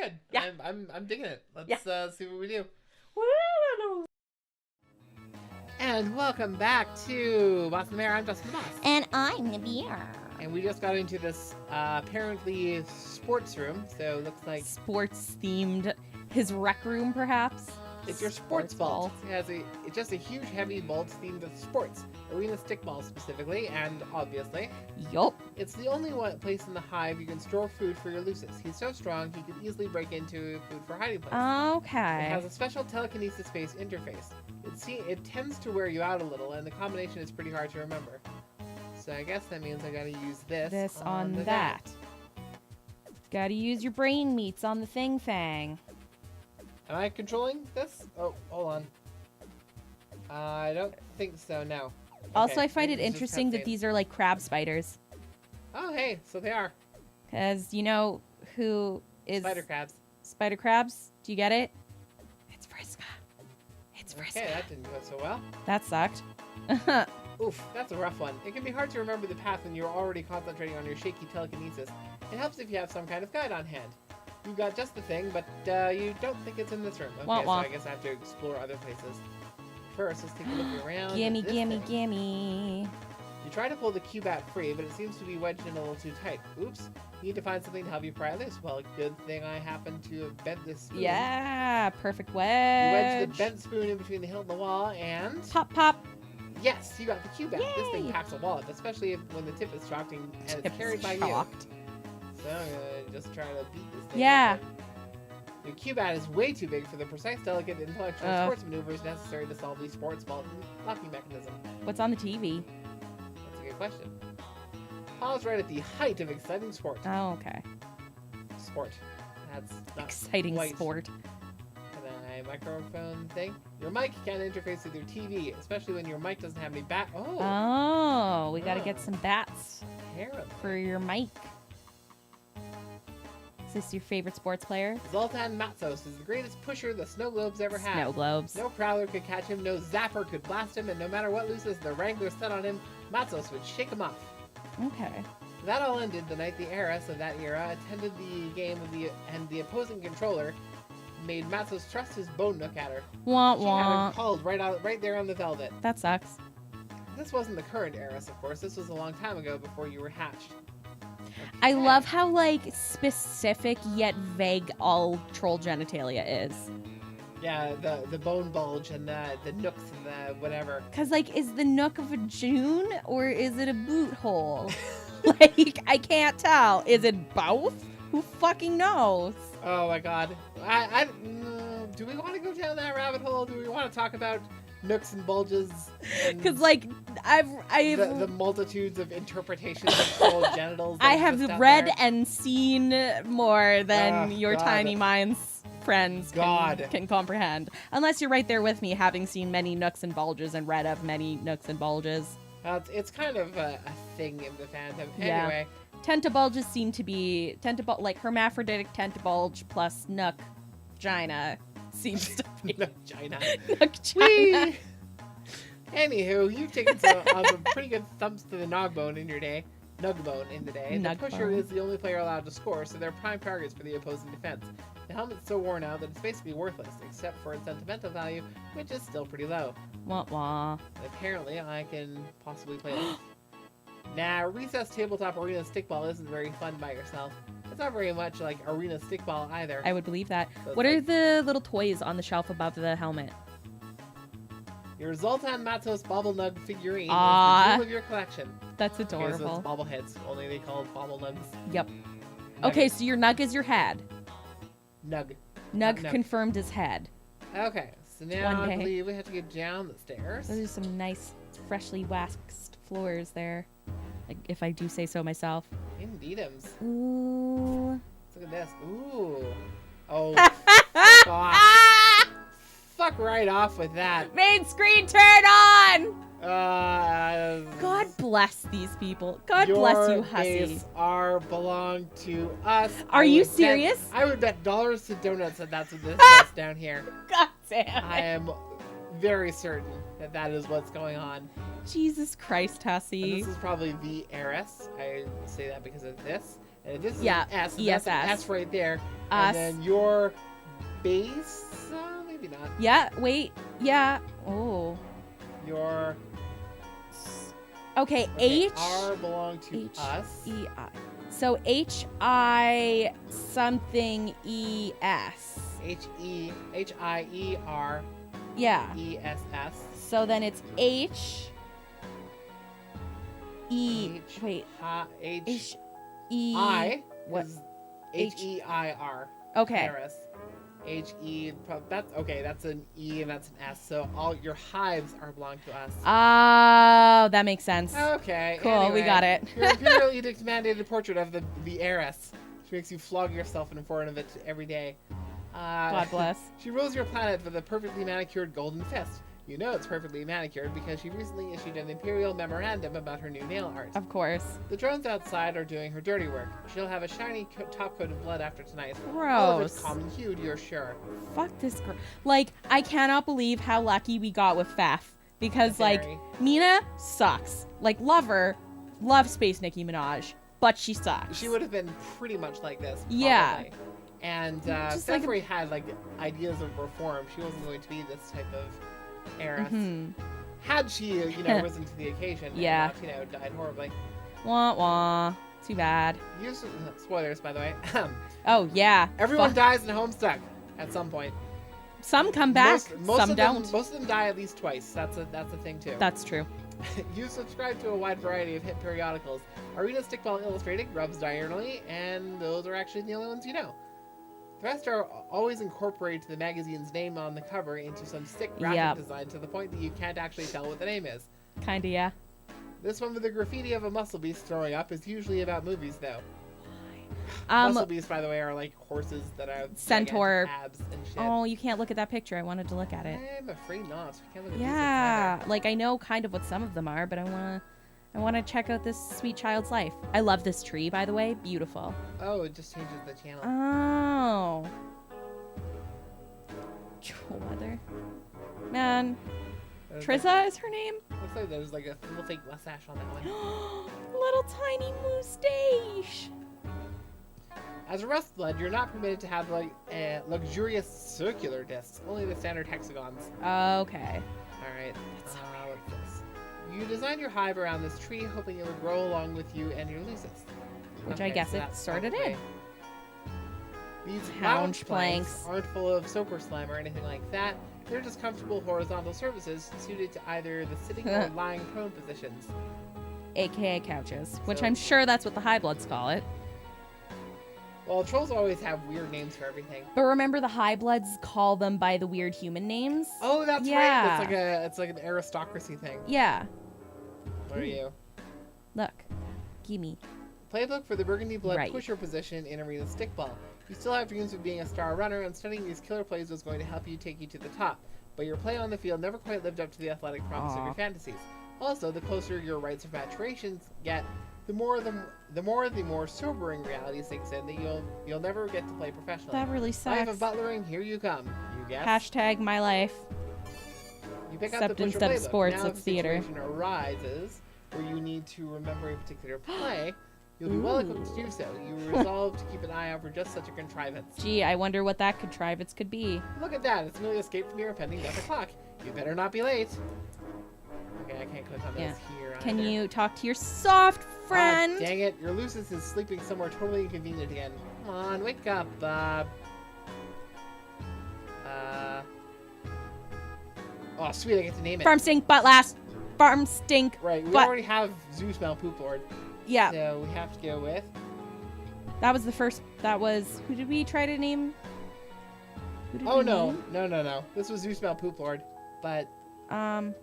good. Yeah. I'm digging it. Let's see what we do. Woo! And welcome back to Boss and the Mayor. I'm Justin the Boss. And I'm Nabir. And we just got into this apparently sports room, so it looks like Sports themed. His rec room, perhaps? it's your sports vault. It's just a huge, heavy vault themed with sports, arena stickball specifically, and obviously, Yup. it's the only one place in the hive you can store food for your Lucis. He's so strong he could easily break into food for hiding place. It Okay. has a special telekinesis-based interface. It tends to wear you out a little, and the combination is pretty hard to remember. So I guess that means I gotta use this on the that. Gotta use your brain meats on the thing. Am I controlling this? Oh, hold on. I don't think so, no. Also, Okay, I find it it's just interesting that cutscene. these are like crab spiders. Oh, hey, so they are. Because you know who is... Spider crabs. Spider crabs? Do you get it? It's Friska. It's Friska. Okay, that didn't go so well. That sucked. Oof, that's a rough one. It can be hard to remember the path when you're already concentrating on your shaky telekinesis. It helps if you have some kind of guide on hand. You got just the thing, but you don't think it's in this room. Okay, Wah, so wah. I guess I have to explore other places. First, let's take a look around. Gimme, at this gimme, thing. gimme. You try to pull the Q-Bat free, but it seems to be wedged in a little too tight. Oops. You need to find something to help you pry loose. Well, good thing I happen to have bent this spoon. Yeah, perfect You wedge the wedge. bent spoon in between the hilt and the wall, and... Pop, pop. Yes, you got the Q-Bat. This thing Yay! packs a wallet, especially when the tip is shocked and it's carried by you. Shocked. So I'm gonna just try to beat this thing. Yeah. Your Q-Bat is way too big for the precise, delicate, intellectual Oh. sports maneuvers necessary to solve the sports vault locking mechanism. What's on the TV? That's a good question. Pause right at the height of exciting sport. Oh, okay. Sport. That's not Exciting quite sport. And a microphone thing. Your mic can't interface with your TV, especially when your mic doesn't have any bat. Oh, Oh, we gotta get Ah. some bats apparently. for your mic. Is this your favorite sports player? Zoltan Matsos is the greatest pusher the Snow Globes ever had. Snow globes. No Prowler could catch him, no Zapper could blast him, and no matter what Lucis the Wrangler set on him, Matsos would shake him off. Okay. That all ended the night the heiress of that era attended the game and the opposing controller made Matsos thrust his bone nook at her. Wah She had wah. him called right there on the velvet. That sucks. This wasn't the current heiress, of course. This was a long time ago before you were hatched. I Okay. love how like specific yet vague all troll genitalia is. Yeah, the bone bulge and the nooks and the whatever. Cause like, is the nook of a June or is it a boot hole? Like, I can't tell. Is it both? Who fucking knows? Oh my god. Do we want to go down that rabbit hole? Do we want to talk about nooks and bulges? And Cause like, I've the multitudes of interpretations of troll genitals. that I exist have out read there? and seen more than Ah, your God. tiny minds friends God. can comprehend. Unless you're right there with me, having seen many nooks and bulges and read of many nooks and bulges. It's kind of a thing in the fandom. Yeah. Anyway, Tentabulges seem to be like hermaphroditic tentabulge plus nook vagina seems to be China. nook vagina. Whee! Anywho, you've taken some pretty good thumps to the Nugbone in the day. The pusher Nugbone. is the only player allowed to score, so they're prime targets for the opposing defense. The helmet's so worn out that it's basically worthless, except for its sentimental value, which is still pretty low. Wah wah. And apparently, I can possibly play this. Nah, Recess Tabletop Arena Stickball isn't very fun by yourself. It's not very much like Arena Stickball either. I would believe that. So it's What are like the little toys on the shelf above the helmet? your Zoltan Matos Bobble-Nug figurine Aw. is the jewel of your collection. That's Okay, so adorable. it's bobbleheads, only they called Bobble-Nugs. Yep. Okay, so your nug is your head. Nug. Nug Nug. confirmed as head. Okay, so now One I day. believe we have to get down the stairs. Those are some nice, freshly waxed floors there. Like, if I do say so myself. Indeedums. Ooh. Look at this. Ooh. Oh, fuck off. Fuck right off with that. Main screen turn on! God God bless these people. God bless you, hussy. are belong to us. Are I you would bet- serious? I would bet dollars to donuts that that's what this says down here. God damn I it. am very certain that that is what's going on. Jesus Christ, And hussy. this is probably the heiress. I say that because of this. This is Yeah, an S. So ESS. that's an S right there. Us. And then your base? Maybe not. Yeah, wait. Yeah. Oh. Your Okay, okay, H. R belong to H us. E I. So H-I something E-S. H-I-E-R Yeah. E-S-S. So then it's H E. Wait. H H E. I What? is H-E-I-R. Okay. Iris. H-E. That's okay. That's an E and that's an S. So all your hives are belong to us. Oh, that makes sense. Okay. Cool, anyway, we got it. Your Imperial Edict mandated portrait of the heiress. She makes you flog yourself in front of it every day. God bless. She rules your planet with a perfectly manicured golden fist. You know it's perfectly manicured because she recently issued an Imperial memorandum about her new nail art. Of course. The drones outside are doing her dirty work. She'll have a shiny top coat of blood after tonight. Gross. All of it's common hued, you're sure. Fuck this girl. Like, I cannot believe how lucky we got with Faf. Because, like, Very. Mina sucks. Like, love her. Love Space Nicki Minaj. But she sucks. She would have been pretty much like this. Probably. Yeah. And Just like Zephyr had like ideas of reform. She wasn't going to be this type of heiress. Had she, risen to the occasion. Yeah. And not, died horribly. Wah wah. Too bad. Spoilers, by the way. Oh, yeah. Everyone Fuck. dies in Homestuck at some point. Some come back, Most some of them, don't. Most of them die at least twice. That's a thing too. That's true. You subscribe to a wide variety of hit periodicals. Arena Stickball Illustrated, Rubs Diurnally, and those are actually the only ones you know. The rest are always incorporate the magazine's name on the cover into some sick graphic design to the point that you can't actually tell what the name is. Kinda, yeah. This one with the graffiti of a muscle beast throwing up is usually about movies, though. Muscle beasts, by the way, are like horses that have Centaur abs and shit. Oh, you can't look at that picture. I wanted to look at it. I'm afraid not. We can't look at Yeah, these like I know kind of what some of them are, but I wanna check out this sweet child's life. I love this tree, by the way. Beautiful. Oh, it just changes the channel. Oh. Troll weather. Man. Triza is her name? Looks like there's like a little fake mustache on that one. Little tiny moustache. As a Rust Blood, you're not permitted to have like luxurious circular discs, only the standard hexagons. Okay. Alright, what's this? You designed your hive around this tree, hoping it would grow along with you and your Lucis. Which I guess so it that's started probably- in. These Lounge lounge planks planks. aren't full of soap or slime or anything like that. They're just comfortable horizontal surfaces suited to either the sitting or lying prone positions. AKA couches, which So- I'm sure that's what the High Bloods call it. Well, trolls always have weird names for everything. But remember, the High Bloods call them by the weird human names? Oh, that's Yeah. right. It's like an aristocracy thing. Yeah. What are you? Look. Gimme. Playbook for the Burgundy Blood Right. pusher position in Arena Stickball. You still have dreams of being a star runner, and studying these killer plays was going to help you take you to the top. But your play on the field never quite lived up to the athletic promise of your fantasies. Also, the closer your rites of maturation get, the more sobering reality sinks in that you'll never get to play professionally. That really I have a sucks. butler, and here you come. You guess. Hashtag my life. You pick up Except the pusher instead of playbook. sports, Now, it's if a theater. situation arises where you need to remember a particular play, you'll be well equipped to do so. You resolve to keep an eye out for just such a contrivance. Gee, I wonder what that contrivance could be. Look at that! It's nearly escaped from your impending death o'clock. You better not be late. Okay, I can't click on Yeah. this here. Can either. you talk to your soft friend? Dang it! Your Lucis is sleeping somewhere totally inconvenient again. Come on, wake up, Bob. Oh, sweet! I get to name it. Farm stink, butt last. Farm stink. Right, we But- already have Zeus Mount Poop Lord. Yeah, So we have to go with. that was the first. That was. Who did we try to name? Who did Oh we no, name? no. This was Zeus Mount Poop Lord, but Um.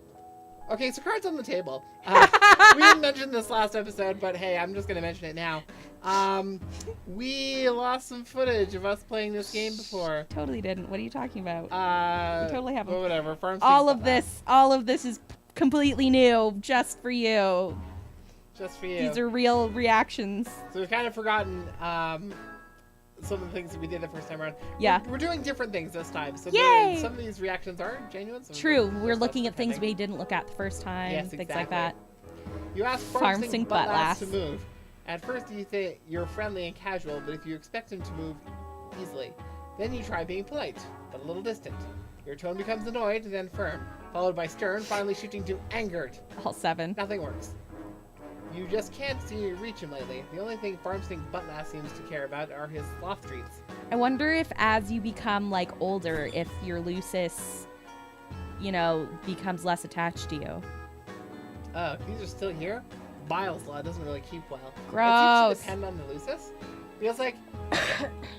okay. So cards on the table. We didn't mention this last episode, but hey, I'm just gonna mention it now. We lost some footage of us playing this game before. Totally didn't. What are you talking about? We totally haven't. Well, whatever. all of this is completely new, just for you. Just for you. These are real reactions. So we've kind of forgotten some of the things that we did the first time around. Yeah. We're doing different things this time. So Yay! some of these reactions are genuine. Some of True. them are We're just looking us at things pretending. we didn't look at the first time. Yes, things exactly. like that. You asked Farm Farm Sink Sink Butt Butt Lass to Lass. move. At first you think you're friendly and casual, but if you expect him to move easily, then you try being polite, but a little distant. Your tone becomes annoyed, then firm, followed by stern, finally shifting to angered. All 7. Nothing works. You just can't seem to reach him lately. The only thing Farm Stink Buttlass seems to care about are his sloth treats. I wonder if as you become, like, older, if your Lucis, you know, becomes less attached to you. These are still here? Bile Slaw doesn't really keep well. Gross. It seems to depend on the Lucis. Because, like,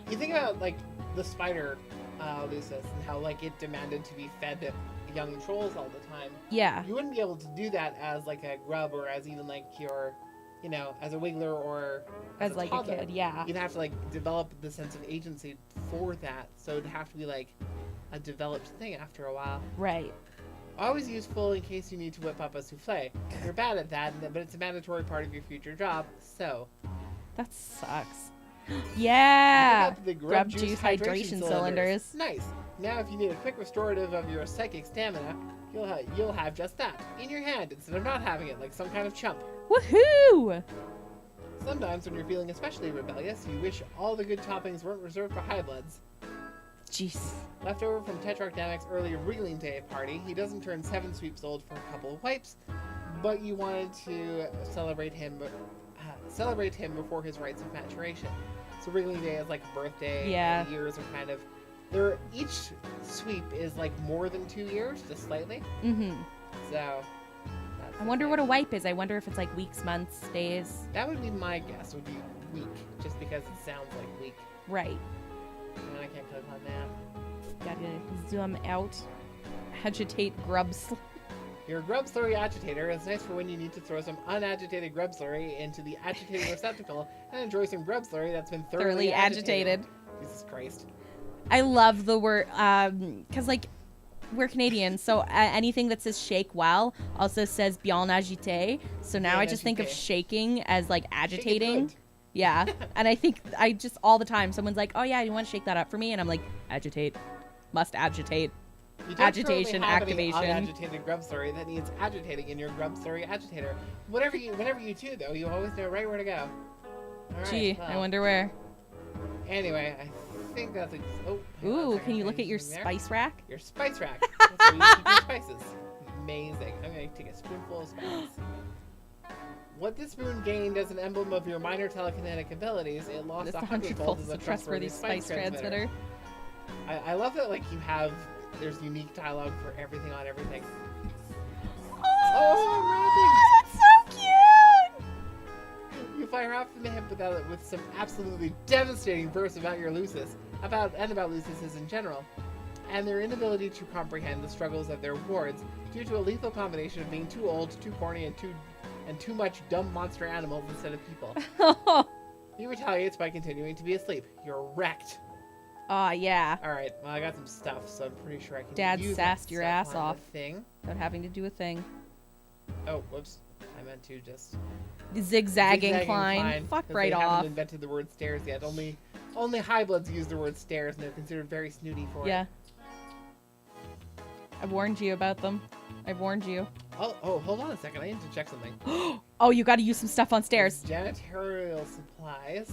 you think about, like, the spider Lucis and how, like, it demanded to be fed young trolls all the time. Yeah. You wouldn't be able to do that as, like, a grub or as even, like, your, you know, as a wiggler or As a like toddler. a kid, yeah. You'd have to, like, develop the sense of agency for that. So it'd have to be, like, a developed thing after a while. Right. Always useful in case you need to whip up a souffle. You're bad at that, but it's a mandatory part of your future job, so. That sucks. Yeah. Pick up the Grub juice hydration cylinders. Nice. Now if you need a quick restorative of your psychic stamina, you'll have just that in your hand instead of not having it like some kind of chump. Woohoo! Sometimes when you're feeling especially rebellious, you wish all the good toppings weren't reserved for high bloods. Jeez. Left over from Tetrarch Namek's earlier Wriggling Day party, he doesn't turn 7 sweeps old for a couple of wipes, but you wanted to celebrate him before his rites of maturation. So Wriggling Day is like a birthday. Yeah. And years are kind of each sweep is like more than 2 years, just slightly. Mm-hmm. So I wonder what a wipe is. I wonder if it's like weeks, months, days. That would be my guess. Would be week, just because it sounds like week. Right. And I can't click on that. Gotta zoom out. Agitate grubs. Your grub slurry agitator is nice for when you need to throw some unagitated grub slurry into the agitated receptacle and enjoy some grub slurry that's been thoroughly agitated. Jesus Christ. I love the word, because, like, we're Canadian, so anything that says shake well also says bien agité. So now I just think of shaking as, like, agitating. Yeah. And I think I just all the time, someone's like, oh, yeah, you want to shake that up for me? And I'm like, agitate. Must agitate. You don't Agitation, activation. Any unagitated grub slurry that needs agitating in your grub slurry agitator. Whenever you do, though, you always know right where to go. All right, Gee, I wonder where. Anyway, I think that's Ooh, can you look at your spice rack? Your spice rack. That's where you keep your spices. Amazing. I'm going to take a spoonful of spices. What this spoon gained as an emblem of your minor telekinetic abilities, it lost 100-fold as a trustworthy spice transmitter. I love that, like, there's unique dialogue for everything on everything. Oh, that's so cute! You fire off from the hip with some absolutely devastating verse about your Lucis, about Lucises in general, and their inability to comprehend the struggles of their wards due to a lethal combination of being too old, too corny, and too much dumb monster animals instead of people. He retaliates by continuing to be asleep. You're wrecked. Aw, yeah. Alright, well, I got some stuff, so I'm pretty sure I can Dad use sassed that your stuff ass on off. the thing. Without having to do a thing. Oh, whoops. I meant to just... Zigzagging climb. Fuck right they off. haven't invented the word stairs yet. Only high bloods use the word stairs, and they're considered very snooty for it. Yeah. I've warned you about them. I've warned you. Oh, hold on a second. I need to check something. Oh, you gotta use some stuff on stairs. Janitorial supplies.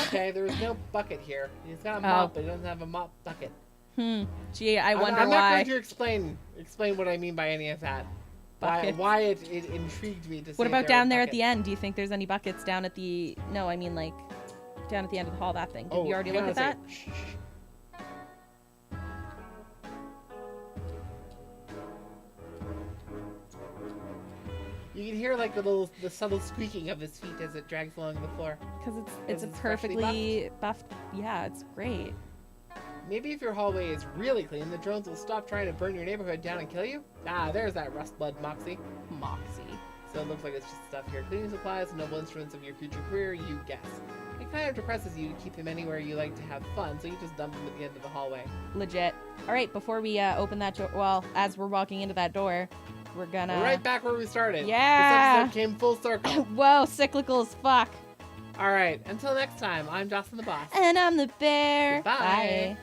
Okay, there was no bucket here. He's got a mop, but he doesn't have a mop bucket. Gee, I wonder I'm why. not going to explain what I mean by any of that. Why it intrigued me to see. What about down there at the end? Do you think there's any buckets down at the... No, I mean, like, down at the end of the hall, that thing. Did you already look at that? Shh. You can hear like the subtle squeaking of his feet as it drags along the floor. Because it's a perfectly buffed. Yeah, it's great. Maybe if your hallway is really clean, the drones will stop trying to burn your neighborhood down and kill you. Ah, there's that rust blood Moxie. So it looks like it's just stuff here. Cleaning supplies, noble instruments of your future career, you guess. It kind of depresses you to keep them anywhere you like to have fun, so you just dump them at the end of the hallway. Legit. All right, before we open that door, well, as we're walking into that door, we're right back where we started. Yeah. This episode came full circle. Whoa, cyclical as fuck. All right, until next time, I'm Jocelyn the Boss. And I'm the bear. Bye.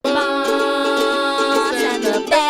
Bye. Boss and the bear.